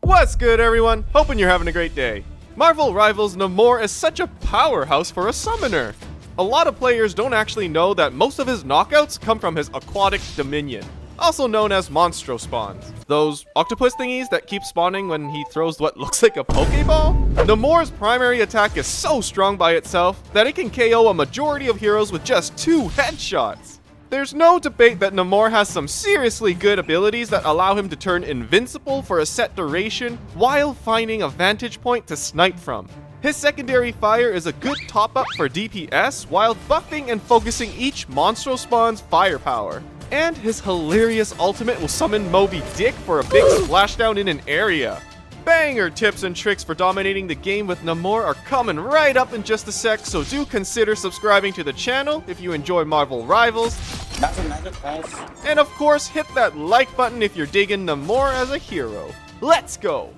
What's good, everyone? Hoping you're having a great day. Marvel Rivals Namor is such a powerhouse for a summoner. A lot of players don't actually know that most of his knockouts come from his Aquatic Dominion, also known as Monstro Spawns. Those octopus thingies that keep spawning when he throws what looks like a Pokeball? Namor's primary attack is so strong by itself that it can KO a majority of heroes with just 2 headshots. There's no debate that Namor has some seriously good abilities that allow him to turn invincible for a set duration while finding a vantage point to snipe from. His secondary fire is a good top-up for DPS while buffing and focusing each Monstro Spawn's firepower. And his hilarious ultimate will summon Moby Dick for a big splashdown in an area. Banger tips and tricks for dominating the game with Namor are coming right up in just a sec, so do consider subscribing to the channel if you enjoy Marvel Rivals. And of course, hit that like button if you're digging Namor as a hero. Let's go!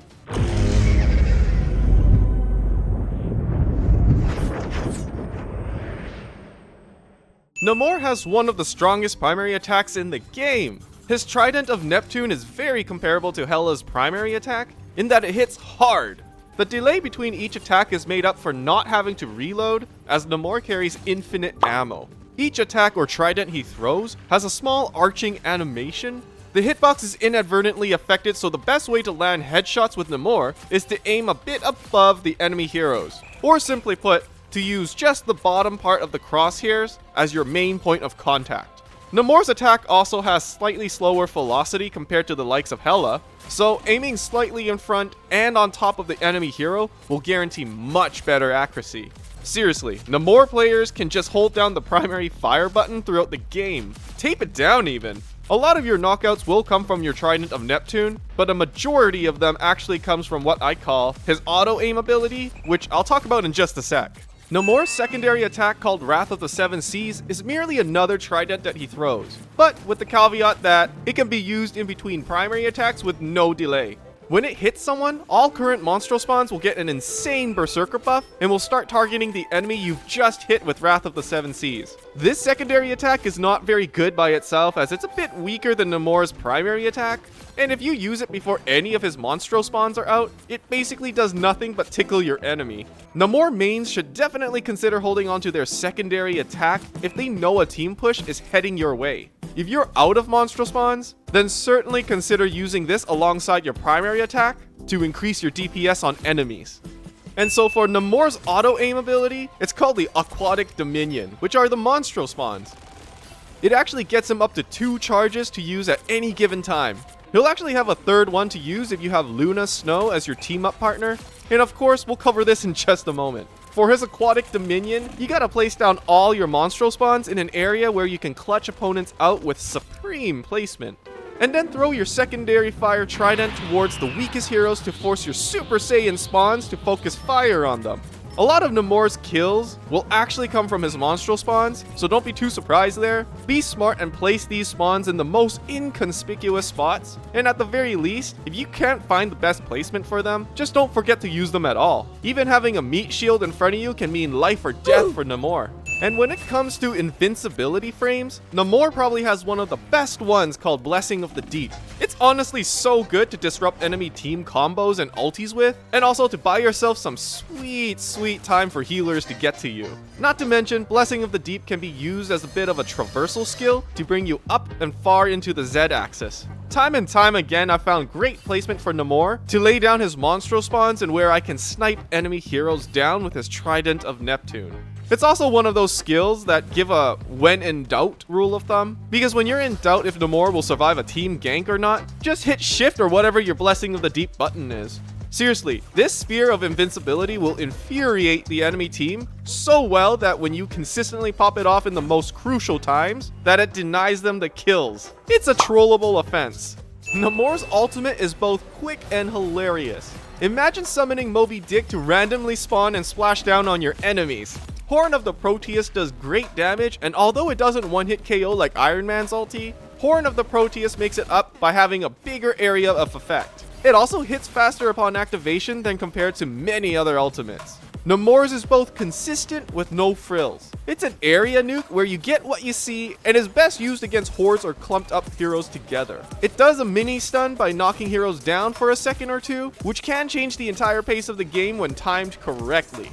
Namor has one of the strongest primary attacks in the game. His Trident of Neptune is very comparable to Hela's primary attack, in that it hits hard. The delay between each attack is made up for not having to reload, as Namor carries infinite ammo. Each attack or trident he throws has a small arching animation. The hitbox is inadvertently affected, so the best way to land headshots with Namor is to aim a bit above the enemy heroes, or simply put, to use just the bottom part of the crosshairs as your main point of contact. Namor's attack also has slightly slower velocity compared to the likes of Hela, so aiming slightly in front and on top of the enemy hero will guarantee much better accuracy. Seriously, Namor players can just hold down the primary fire button throughout the game. Tape it down even. A lot of your knockouts will come from your Trident of Neptune, but a majority of them actually comes from what I call his auto-aim ability, which I'll talk about in just a sec. Namor's secondary attack called Wrath of the Seven Seas is merely another trident that he throws, but with the caveat that it can be used in between primary attacks with no delay. When it hits someone, all current Monstro Spawns will get an insane Berserker buff and will start targeting the enemy you've just hit with Wrath of the Seven Seas. This secondary attack is not very good by itself, as it's a bit weaker than Namor's primary attack, and if you use it before any of his Monstro Spawns are out, it basically does nothing but tickle your enemy. Namor mains should definitely consider holding onto their secondary attack if they know a team push is heading your way. If you're out of Monstro Spawns, then certainly consider using this alongside your primary attack to increase your DPS on enemies. And so for Namor's auto-aim ability, it's called the Aquatic Dominion, which are the Monstro Spawns. It actually gets him up to 2 charges to use at any given time. He'll actually have a third one to use if you have Luna Snow as your team-up partner, and of course, we'll cover this in just a moment. For his Aquatic Dominion, you gotta place down all your Monstro Spawns in an area where you can clutch opponents out with supreme placement. And then throw your secondary fire trident towards the weakest heroes to force your Super Saiyan spawns to focus fire on them. A lot of Namor's kills will actually come from his Monstro Spawns, so don't be too surprised there. Be smart and place these spawns in the most inconspicuous spots, and at the very least, if you can't find the best placement for them, just don't forget to use them at all. Even having a meat shield in front of you can mean life or death for Namor. And when it comes to invincibility frames, Namor probably has one of the best ones called Blessing of the Deep. It's honestly so good to disrupt enemy team combos and ultis with, and also to buy yourself some sweet time for healers to get to you. Not to mention, Blessing of the Deep can be used as a bit of a traversal skill to bring you up and far into the Z-axis. Time and time again, I found great placement for Namor to lay down his Monstro Spawns and where I can snipe enemy heroes down with his Trident of Neptune. It's also one of those skills that give a when in doubt rule of thumb, because when you're in doubt if Namor will survive a team gank or not, just hit shift or whatever your Blessing of the Deep button is. Seriously, this sphere of invincibility will infuriate the enemy team so well that when you consistently pop it off in the most crucial times, that it denies them the kills. It's a trollable offense. Namor's ultimate is both quick and hilarious. Imagine summoning Moby Dick to randomly spawn and splash down on your enemies. Horn of the Proteus does great damage, and although it doesn't one-hit KO like Iron Man's ulti, Horn of the Proteus makes it up by having a bigger area of effect. It also hits faster upon activation than compared to many other ultimates. Namor's is both consistent with no frills. It's an area nuke where you get what you see and is best used against hordes or clumped up heroes together. It does a mini stun by knocking heroes down for a second or two, which can change the entire pace of the game when timed correctly.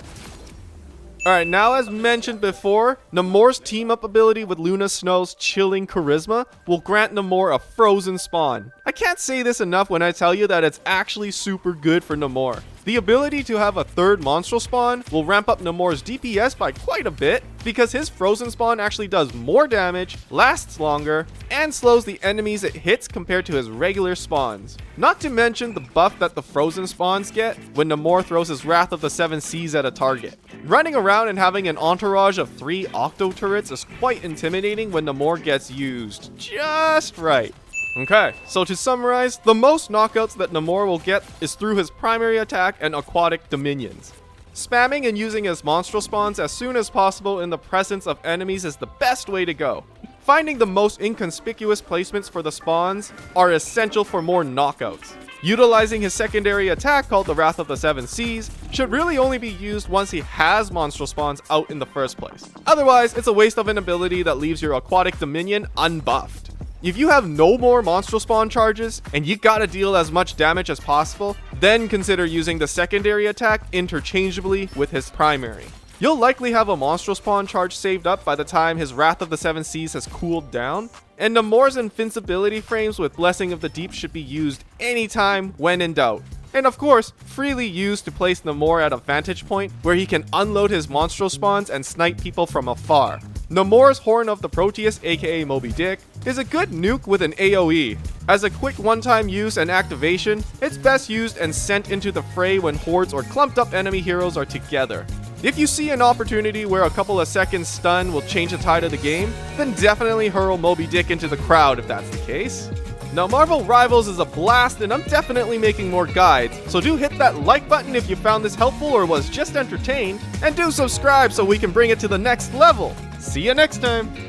Alright, now as mentioned before, Namor's team-up ability with Luna Snow's chilling charisma will grant Namor a frozen spawn. I can't say this enough when I tell you that it's actually super good for Namor. The ability to have a third monstral spawn will ramp up Namor's DPS by quite a bit, because his frozen spawn actually does more damage, lasts longer, and slows the enemies it hits compared to his regular spawns. Not to mention the buff that the frozen spawns get when Namor throws his Wrath of the Seven Seas at a target. Running around and having an entourage of 3 octo turrets is quite intimidating when Namor gets used just right. Okay, so to summarize, the most knockouts that Namor will get is through his primary attack and aquatic dominions. Spamming and using his monstral spawns as soon as possible in the presence of enemies is the best way to go. Finding the most inconspicuous placements for the spawns are essential for more knockouts. Utilizing his secondary attack called the Wrath of the Seven Seas should really only be used once he has monstral spawns out in the first place. Otherwise, it's a waste of an ability that leaves your aquatic dominion unbuffed. If you have no more monstral spawn charges and you gotta deal as much damage as possible, then consider using the secondary attack interchangeably with his primary. You'll likely have a monstral spawn charge saved up by the time his Wrath of the Seven Seas has cooled down, and Namor's Invincibility frames with Blessing of the Deep should be used anytime when in doubt. And of course, freely used to place Namor at a vantage point where he can unload his monstral spawns and snipe people from afar. Namor's Horn of the Proteus, aka Moby Dick, is a good nuke with an AoE. As a quick one-time use and activation, it's best used and sent into the fray when hordes or clumped up enemy heroes are together. If you see an opportunity where a couple of seconds stun will change the tide of the game, then definitely hurl Moby Dick into the crowd if that's the case. Now, Marvel Rivals is a blast, and I'm definitely making more guides, so do hit that like button if you found this helpful or was just entertained, and do subscribe so we can bring it to the next level. See you next time!